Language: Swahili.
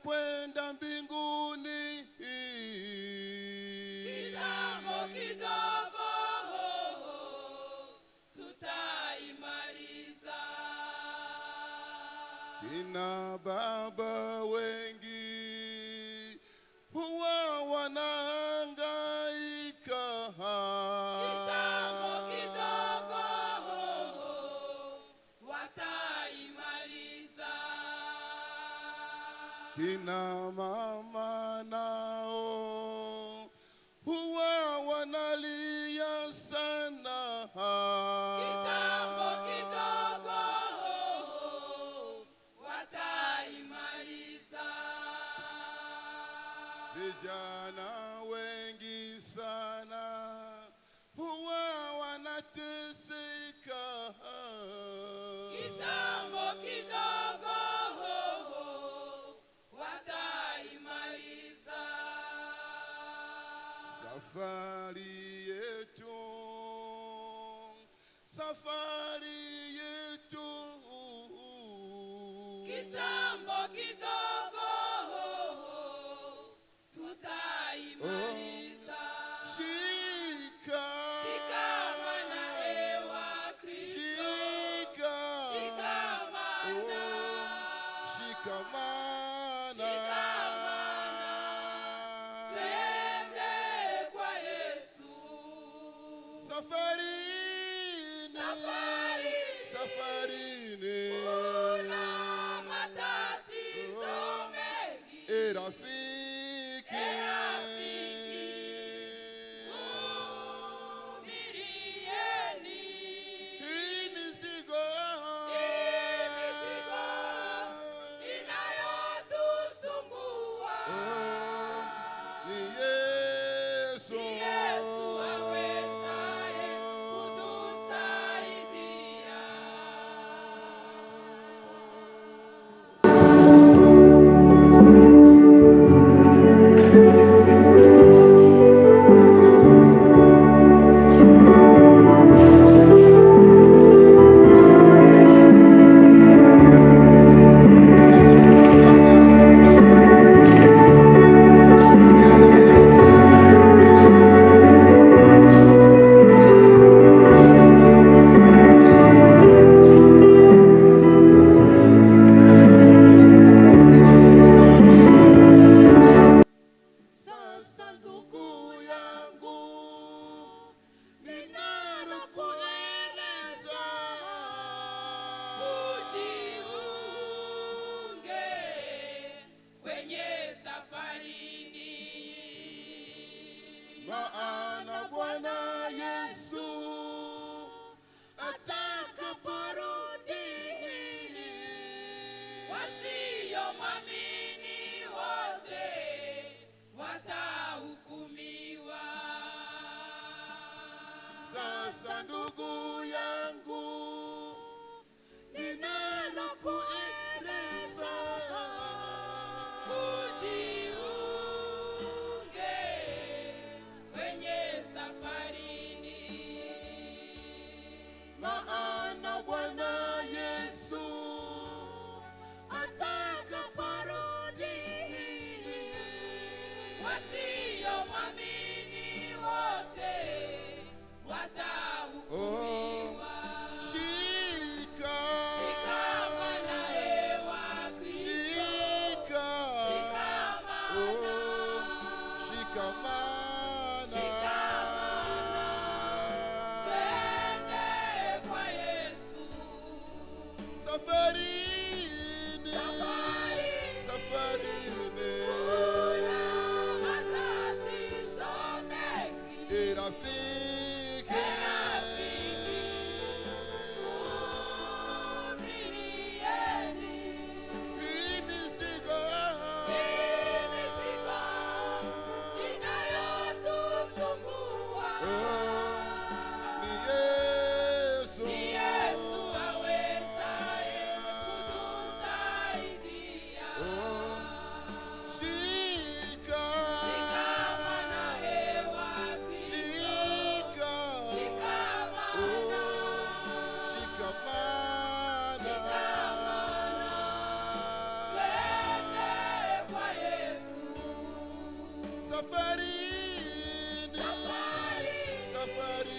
kwenda mbinguni. Kitambo kidogo tutaimaliza. Kina baba wengi huwa wanahangaika. Kitambo kidogo wataimaliza. Kina mama nao huwa wanalia sana. Kitambo kidogo wataimaliza. Vijana wengi sana huwa wanateseka. Kitambo kidogo wataimaliza. Safari yetu, safari yetu. Kitambo kidogo tutaimaliza. Shikamana ewa Kristo. Shikamana. Twende kwa Yesu. Safarini. Kuna matatizo mengi. Rafiki. Vumilieni. Hii mizigo inayotusumbua. ni Yesu. Yesu awezaye kutusaidia. Sasa ndugu yangu, ninalokueleza, Ujiunge kwenye safarini. maana Bwana Yesu atakaporudi, Wasiomwamini wote watahukumiwa. sasa ndugu yangu, ninalokueleza, Ujiunge kwenye safarini. maana Bwana Yesu atakaporudi, Wasiomwamini wote watahukumiwa. rafiki, vumilieni. hii mizigo Inayotusumbua ni Yesu. ni Yesu awezaye kutusaidia. Shika, Shikamana hewa Kristo, shikamana, twende kwa Yesu. safarini, Safari